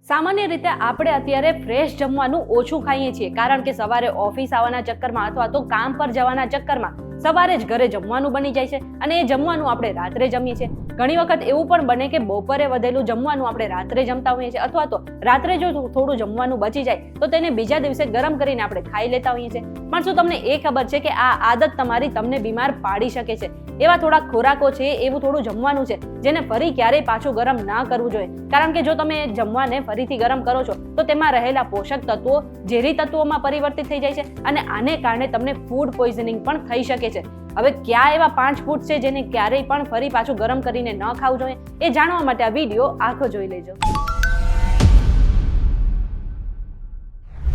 સામાન્ય રીતે આપણે અત્યારે ફ્રેશ જમવાનું ઓછું ખાઈએ છીએ, કારણ કે સવારે ઓફિસ આવવાના ચક્કરમાં અથવા તો કામ પર જવાના ચક્કરમાં સવારે જ ઘરે જમવાનું બની જાય છે અને એ જમવાનું આપણે રાત્રે જમીએ છીએ. ઘણી વખત એવું પણ બને કે બપોરે વધેલું જમવાનું આપણે રાત્રે જમતા હોઈએ છીએ, અથવા તો રાત્રે જો થોડું જમવાનું બચી જાય તો તેને બીજા દિવસે ગરમ કરીને આપણે ખાઈ લેતા હોઈએ છીએ. પણ શું તમને એ ખબર છે કે આ આદત તમારી તમને બીમાર પાડી શકે છે? એવા થોડા ખોરાકો છે, એવું થોડું જમવાનું છે જેને ફરી ક્યારેય પાછું ગરમ ના કરવું જોઈએ, કારણ કે જો તમે જમવાને ફરીથી ગરમ કરો છો તો તેમાં રહેલા પોષક તત્વો ઝેરી તત્વોમાં પરિવર્તિત થઈ જાય છે અને આને કારણે તમને ફૂડ પોઈઝનિંગ પણ થઈ શકે છે. હવે કયા એવા 5 ફૂડ છે જેને ક્યારેય પણ ફરી પાછું ગરમ કરીને ન ખાવું જોઈએ, એ જાણવા માટે આ વિડીયો આખો જોઈ લેજો.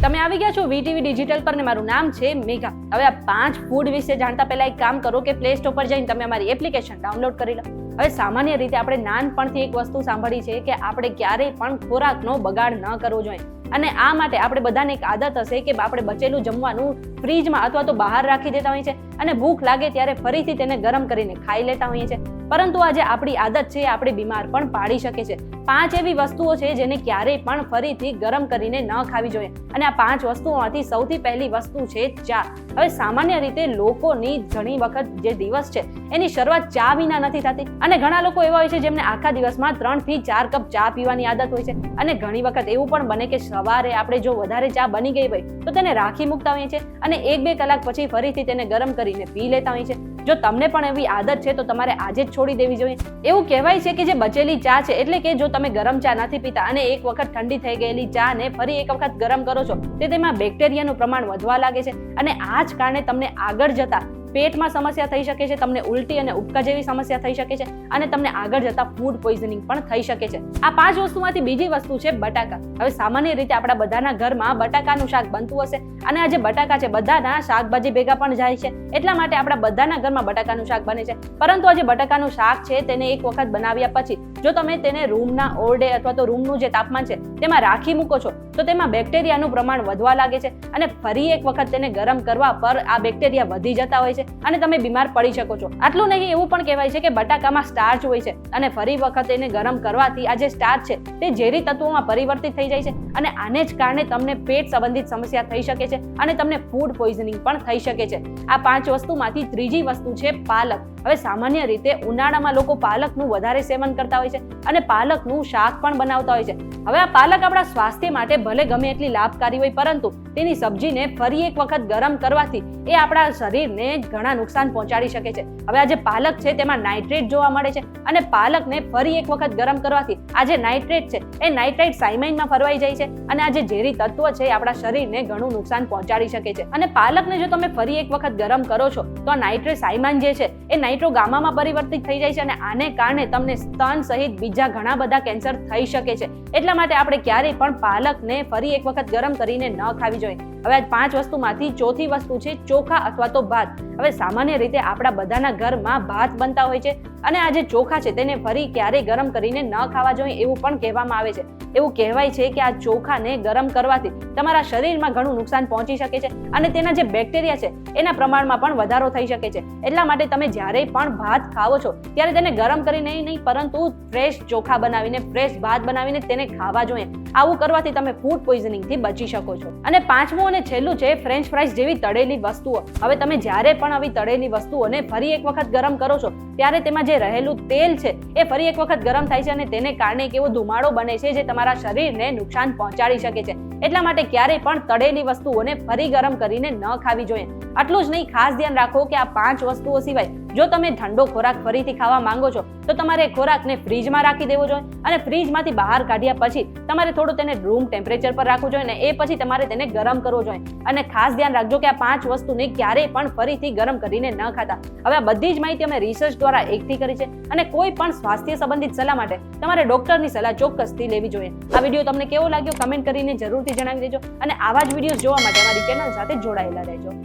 તમે આવી ગયા છો વીટીવી ડિજિટલ પર ને મારું નામ છે મેઘા. હવે આ 5 ફૂડ વિશે જાણતા પહેલા એક કામ કરો કે પ્લે સ્ટોર પર જઈને તમે અમારી એપ્લિકેશન ડાઉનલોડ કરી લો. હવે સામાન્ય રીતે આપણે નાનપણથી એક વસ્તુ સાંભળી છે કે આપણે ક્યારેય પણ ખોરાકનો બગાડ ન કરવો જોઈએ, અને આ માટે આપણે બધાને એક આદત હશે કે આપણે બચેલું જમવાનું ફ્રીજમાં અથવા તો બહાર રાખી દેતા હોઈએ છીએ અને ભૂખ લાગે ત્યારે ફરીથી તેને ગરમ કરીને ખાઈ લેતા હોઈએ છીએ. પરંતુ આ જે આપણી આદત છે આપણે બીમાર પણ પાડી શકે છે. 5 એવી વસ્તુઓ છે જેને ક્યારેય પણ ફરીથી ગરમ કરીને ન ખાવી જોઈએ, અને આ 5 વસ્તુઓમાંથી સૌથી પહેલી વસ્તુ છે ચા. હવે સામાન્ય રીતે લોકોની ઘણી વખત જે દિવસ છે એની શરૂઆત ચા વિના નથી થતી, અને ઘણા લોકો એવા હોય છે જેમને આખા દિવસમાં 3 થી 4 કપ ચા પીવાની આદત હોય છે. અને ઘણી વખત એવું પણ બને કે સવારે આપણે જો વધારે ચા બની ગઈ હોય તો તેને રાખી મૂકતા હોઈએ છીએ અને 1-2 કલાક પછી ફરીથી તેને ગરમ કરીને પી લેતા હોઈએ છીએ. જો તમને પણ એવી આદત છે તો તમારે આજે જ છોડી દેવી જોઈએ. એવું કહેવાય છે કે જે બચેલી ચા છે, એટલે કે જો તમે ગરમ ચા નથી પીતા અને એક વખત ઠંડી થઈ ગયેલી ચા ને ફરી એક વખત ગરમ કરો છો તો તેમાં બેક્ટેરિયાનું પ્રમાણ વધવા લાગે છે, અને આ જ કારણે તમને આગળ જતા પેટમાં સમસ્યા થઈ શકે છે, તમને ઉલટી અને ઉબકા જેવી સમસ્યા થઈ શકે છે, અને તમને આગળ જતા ફૂડ પોઈઝનિંગ પણ થઈ શકે છે. આ 5 વસ્તુમાંથી બીજી વસ્તુ છે બટાકા. હવે સામાન્ય રીતે આપણા બધાના ઘરમાં બટાકાનું શાક બનતું હશે, અને આ જે બટાકા છે બધાના શાકભાજી ભેગા પણ જાય છે, એટલા માટે આપણા બધાના ઘરમાં બટાકાનું શાક બને છે. પરંતુ આ જે બટાકાનું શાક છે તેને એક વખત બનાવ્યા પછી જો તમે તેને રૂમના ઓરડે અથવા તો રૂમનું જે તાપમાન છે તેમાં રાખી મૂકો છો તો તેમાં બેક્ટેરિયાનું પ્રમાણ વધવા લાગે છે, અને ફરી એક વખત તેને ગરમ કરવા પર આ બેક્ટેરિયા વધી જતા હોય છે અને તમે બીમાર પડી શકો છો. આટલું નહીં, એવું પણ કહેવાય છે કે બટાકામાં સ્ટાર્ચ હોય છે, અને ફરી વખત એને ગરમ કરવાથી આ જે સ્ટાર્ચ છે તે ઝેરી તત્વોમાં પરિવર્તિત થઈ જાય છે, અને આને જ કારણે તમને પેટ સંબંધિત સમસ્યા થઈ શકે છે અને તમને ફૂડ પોઈઝનિંગ પણ થઈ શકે છે. આ 5 વસ્તુમાંથી ત્રીજી વસ્તુ છે પાલક. હવે સામાન્ય રીતે ઉનાળામાં લોકો પાલકનું વધારે સેવન કરતા હોય છે અને પાલકનું શાક પણ બનાવતા હોય છે. હવે આ પાલક આપણા સ્વાસ્થ્ય માટે ભલે ગમે એટલી લાભકારી હોય, પરંતુ તેની સબ્જીને ફરી એક વખત ગરમ કરવાથી એ આપણા શરીરને ઘણા નુકસાન પહોંચાડી શકે છે. હવે આ જે પાલક છે તેમાં નાઇટ્રેટ જોવા મળે છે, અને પાલકને ફરી એક વખત ગરમ કરવાથી આ જે નાઇટ્રેટ છે એ નાઇટ્રેટ સાયમાઇનમાં ફરવાઈ જાય છે, અને આ જે ઝેરી તત્વ છે એ આપણા શરીરને ઘણું નુકસાન પહોંચાડી શકે છે. અને પાલકને જો તમે ફરી એક વખત ગરમ કરો છો તો આ નાઇટ્રેટ સાયમાઇન જે છે એ નાઇટ્રોગામામાં પરિવર્તિત થઈ જાય છે, અને આને કારણે તમને સ્તન સહિત બીજા ઘણા બધા કેન્સર થઈ શકે છે. એટલા માટે આપણે ક્યારેય પણ પાલકને ફરી એક વખત ગરમ કરીને ન ખાવી જોઈએ. હવે આ 5 વસ્તુમાંથી ચોથી વસ્તુ છે ચોખા અથવા તો ભાત. હવે સામાન્ય રીતે આપણા બધાના ઘરમાં ભાત બનતા હોય છે, અને આ જે ચોખા છે તેને ફરી ક્યારેય ગરમ કરીને ન ખાવા જોઈએ એવું પણ કહેવામાં આવે છે. એવું કહેવાય છે કે આ ચોખાને ગરમ કરવાથી તમારા શરીરમાં ઘણું નુકસાન પહોંચી શકે છે, અને તેના જે બેક્ટેરિયા છે એના પ્રમાણમાં પણ વધારો થઈ શકે છે. એટલા માટે તમે જ્યારે પણ ભાત ખાવો છો ત્યારે તેને ગરમ કરીને નહીં, પરંતુ ફ્રેશ ચોખા બનાવીને, ફ્રેશ ભાત બનાવીને તેને ખાવા જોઈએ. આવું કરવાથી તમે ફૂડ પોઈઝનિંગથી બચી શકો છો. અને 5મું અને છેલ્લું છે ફ્રેન્ચ ફ્રાઈઝ જેવી તળેલી વસ્તુઓ. હવે તમે જ્યારે પણ આવી તળેલી વસ્તુઓને ફરી એક વખત ગરમ કરો છો ત્યારે તેમાં જે રહેલું તેલ છે એ ફરી એક વખત ગરમ થાય છે, અને તેને કારણે એક એવો ધુમાડો બને છે જે તમારા શરીરને નુકસાન પહોંચાડી શકે છે. એટલા માટે ક્યારેય પણ તળેલી વસ્તુઓને ફરી ગરમ કરીને ન ખાવી જોઈએ. આટલું જ નહીં, ખાસ ધ્યાન રાખો કે આ 5 વસ્તુઓ સિવાય જો તમે ઠંડો ખોરાક ફરીથી ખાવા માંગો છો તો તમારે ખોરાકને ફ્રીજમાં રાખી દેવો જોઈએ, અને ફ્રીજમાંથી બહાર કાઢ્યા પછી તમારે થોડું તેને રૂમ ટેમ્પરેચર પર રાખવું જોઈએ, અને એ પછી તમારે તેને ગરમ કરવો જોઈએ. અને ખાસ ધ્યાન રાખજો કે આ 5 વસ્તુને ક્યારેય પણ ફરીથી ગરમ કરીને ન ખાતા. હવે આ બધી જ માહિતી અમે રિસર્ચ દ્વારા એકઠી કરી છે, અને કોઈ પણ સ્વાસ્થ્ય સંબંધિત સલાહ માટે તમારે ડોક્ટરની સલાહ ચોક્કસથી લેવી જોઈએ. આ વિડીયો તમને કેવો લાગ્યો કમેન્ટ કરીને જરૂરથી જણાવી દેજો, અને આવા જ વિડીયો જોવા માટે અમારી ચેનલ સાથે જોડાયેલા રહેજો.